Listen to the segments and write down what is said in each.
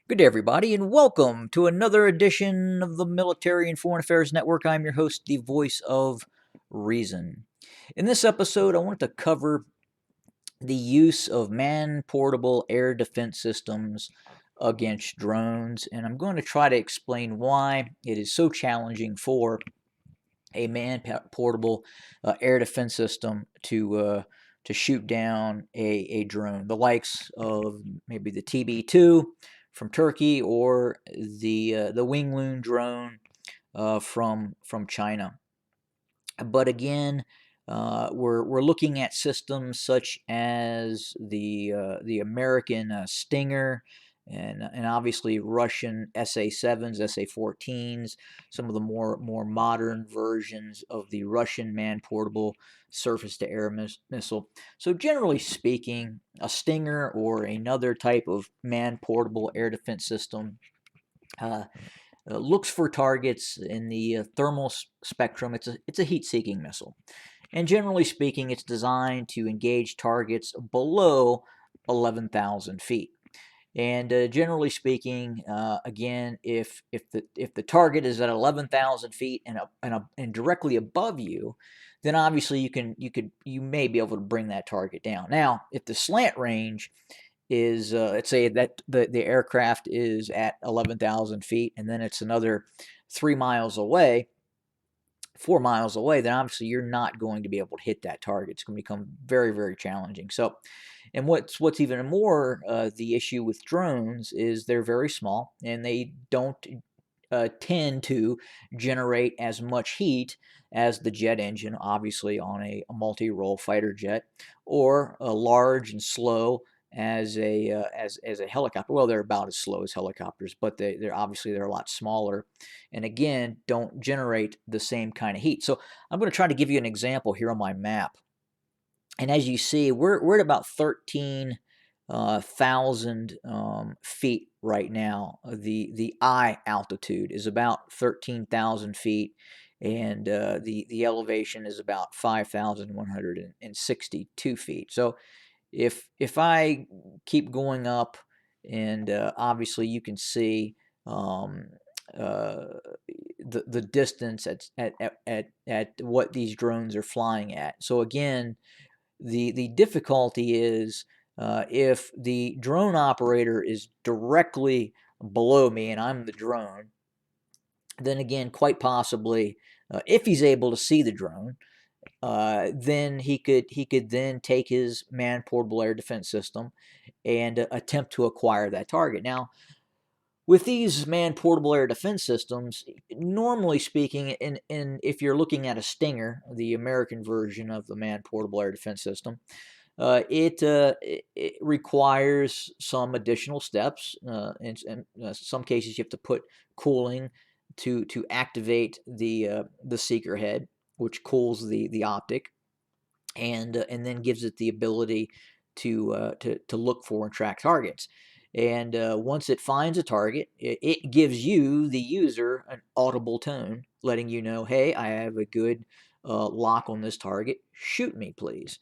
Good day, everybody, and welcome to another edition of the Military and Foreign Affairs Network. I'm your host, the voice of reason. In this episode, I wanted to cover the use of man-portable air defense systems against drones, and I'm going to try to explain why it is so challenging for a man-portable air defense system to shoot down a drone, the likes of maybe the TB2 from Turkey or the Wing Loon drone from China. But again, we're looking at systems such as the American Stinger and obviously Russian SA-7s, SA-14s, some of the more modern versions of the Russian man-portable surface-to-air missile. So generally speaking, a Stinger or another type of man-portable air defense system looks for targets in the thermal spectrum. It's a heat-seeking missile, and generally speaking, it's designed to engage targets below 11,000 feet. And generally speaking, again, if the target is at 11,000 feet and directly above you, then obviously you may be able to bring that target down. Now, if the slant range is let's say that the aircraft is at 11,000 feet and then it's another 3 miles away, 4 miles away, then obviously you're not going to be able to hit that target. It's going to become very, very challenging. So, and what's even more the issue with drones is they're very small and they don't tend to generate as much heat as the jet engine, obviously on a multi-role fighter jet, or a large and slow as a helicopter. Well, they're about as slow as helicopters, but they're obviously they're a lot smaller, and again don't generate the same kind of heat. So I'm going to try to give you an example here on my map, and as you see, we're at about 13,000 feet right now. The eye altitude is about 13,000 feet, and the elevation is about 5,162 feet. So if I keep going up, and obviously you can see uh, the distance at what these drones are flying at. So again, the difficulty is if the drone operator is directly below me and I'm the drone, then again, quite possibly, if he's able to see the drone, then he could then take his man-portable air defense system and attempt to acquire that target. Now, with these man-portable air defense systems, normally speaking, and if you're looking at a Stinger, the American version of the man-portable air defense system, it requires some additional steps. In some cases, you have to put cooling to activate the seeker head, which cools the optic, and then gives it the ability to look for and track targets. And once it finds a target, it gives you, the user, an audible tone, letting you know, hey, I have a good lock on this target. Shoot me, please.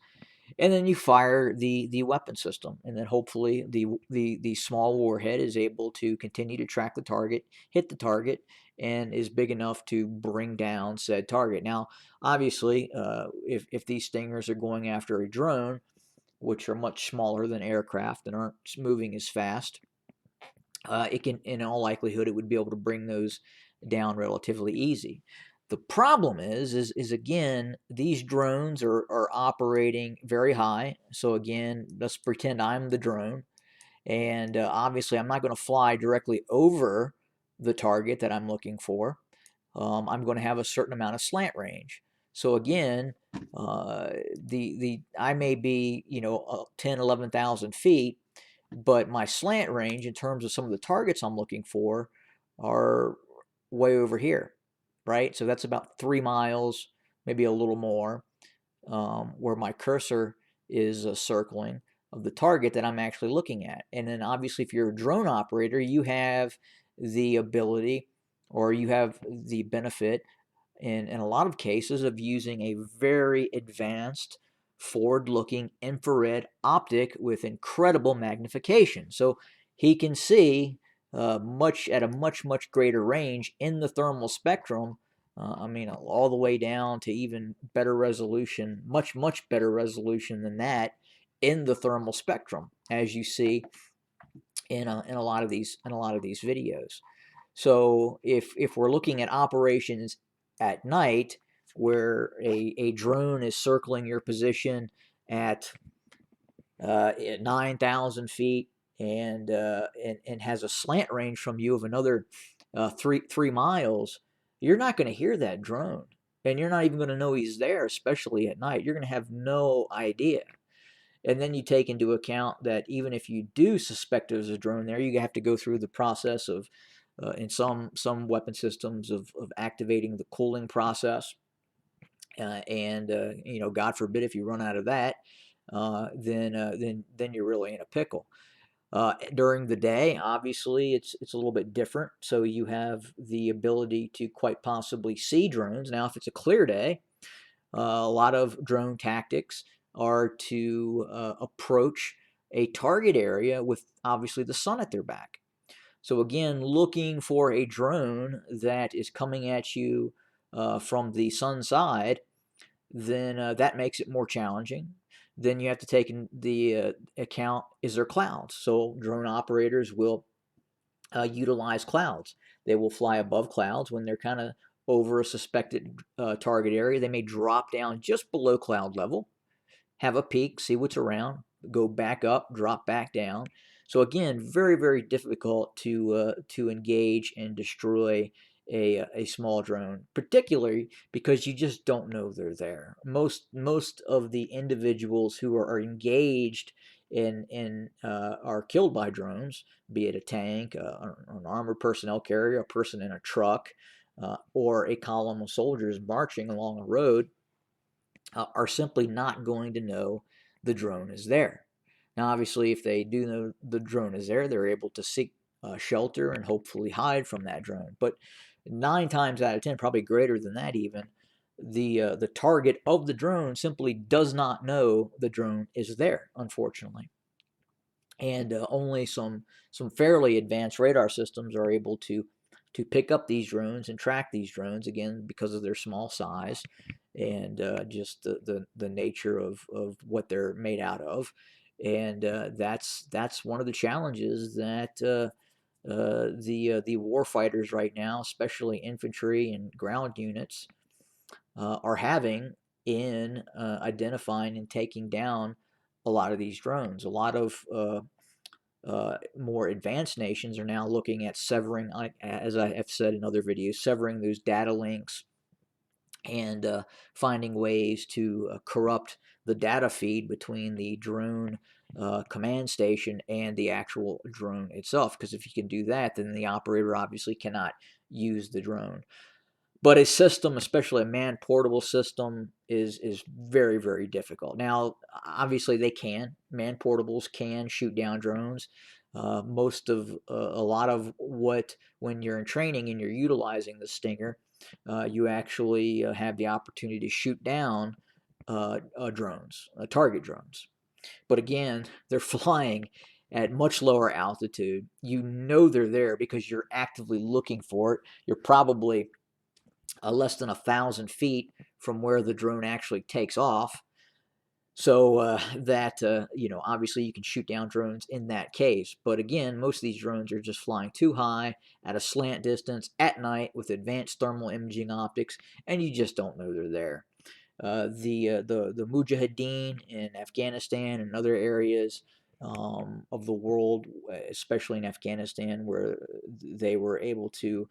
And then you fire the weapon system, and then hopefully the small warhead is able to continue to track the target, hit the target, and is big enough to bring down said target. Now, obviously, if these Stingers are going after a drone, which are much smaller than aircraft and aren't moving as fast, it can, in all likelihood, it would be able to bring those down relatively easy. The problem is again, these drones are operating very high. So again, let's pretend I'm the drone, and obviously I'm not going to fly directly over the target that I'm looking for. I'm going to have a certain amount of slant range. So again, the I may be 10, 11,000 feet, but my slant range in terms of some of the targets I'm looking for are way over here, right? So that's about 3 miles, maybe a little more, where my cursor is circling of the target that I'm actually looking at. And then obviously, if you're a drone operator, you have the ability, or you have the benefit in a lot of cases, of using a very advanced forward-looking infrared optic with incredible magnification. So he can see at a much greater range in the thermal spectrum. I mean, all the way down to even better resolution, much better resolution than that in the thermal spectrum, as you see in a lot of these videos. So if we're looking at operations at night, where a drone is circling your position at 9,000 feet and has a slant range from you of another 3 miles, you're not going to hear that drone, and you're not even going to know he's there, especially at night. You're going to have no idea. And then you take into account that even if you do suspect there's a drone there, you have to go through the process of, in some weapon systems, of activating the cooling process. And you know, God forbid if you run out of that, then you're really in a pickle. During the day, obviously, it's a little bit different. So you have the ability to quite possibly see drones. Now, if it's a clear day, a lot of drone tactics are to approach a target area with obviously the sun at their back. So again, looking for a drone that is coming at you from the sun side, then that makes it more challenging. Then you have to take in the account, is there clouds? So drone operators will utilize clouds. They will fly above clouds when they're kind of over a suspected target area. They may drop down just below cloud level, have a peek, see what's around, go back up, drop back down. So again, very difficult to engage and destroy a small drone, particularly because you just don't know they're there. Most of the individuals who are engaged in are killed by drones, be it a tank, an armored personnel carrier, a person in a truck, or a column of soldiers marching along a road, are simply not going to know the drone is there. Now, obviously, if they do know the drone is there, they're able to seek shelter and hopefully hide from that drone. But 9 times out of 10, probably greater than that even, the target of the drone simply does not know the drone is there, unfortunately. And only some fairly advanced radar systems are able to pick up these drones and track these drones, again because of their small size and just the nature of what they're made out of. And that's one of the challenges that the war fighters right now, especially infantry and ground units, are having in identifying and taking down a lot of these drones. A lot of more advanced nations are now looking at severing, as I have said in other videos, severing those data links and finding ways to corrupt the data feed between the drone command station and the actual drone itself. Because if you can do that, then the operator obviously cannot use the drone. But a system, especially a man-portable system, is very difficult. Now, obviously, man-portables can shoot down drones. Most of a lot of what, when you're in training and you're utilizing the Stinger, you actually have the opportunity to shoot down drones, target drones. But again, they're flying at much lower altitude. You know they're there because you're actively looking for it. You're probably less than 1,000 feet from where the drone actually takes off. So that, you know, obviously you can shoot down drones in that case. But again, most of these drones are just flying too high at a slant distance at night with advanced thermal imaging optics, and you just don't know they're there. The Mujahideen in Afghanistan and other areas of the world, especially in Afghanistan, where they were able to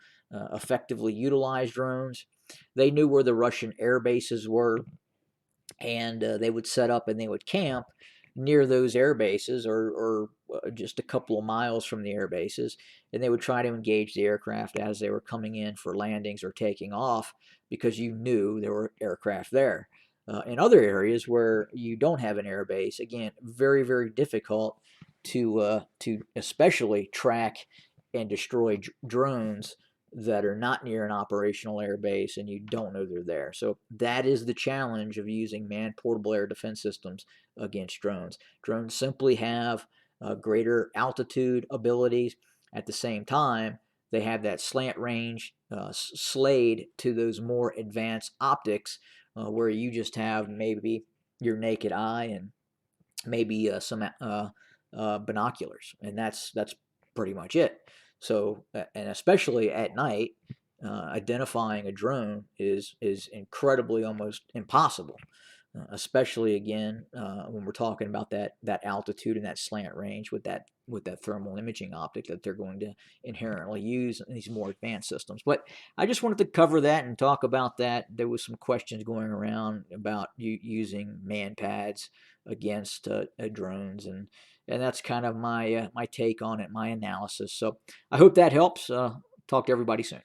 effectively utilize drones. They knew where the Russian air bases were, and they would set up and they would camp near those air bases, or just a couple of miles from the air bases, and they would try to engage the aircraft as they were coming in for landings or taking off, because you knew there were aircraft there. In other areas where you don't have an air base, again, very difficult to especially track and destroy drones that are not near an operational air base and you don't know they're there. So that is the challenge of using manned portable air defense systems against drones. Drones simply have greater altitude abilities, At the same time, they have that slant range slayed to those more advanced optics where you just have maybe your naked eye and maybe some binoculars, and that's pretty much it. So, and especially at night, identifying a drone is incredibly almost impossible. Especially again when we're talking about that altitude and that slant range with that thermal imaging optic that they're going to inherently use in these more advanced systems. But I just wanted to cover that and talk about that. There was some questions going around about using MANPADS against drones, and that's kind of my my take on it, my analysis. So I hope that helps. Talk to everybody soon.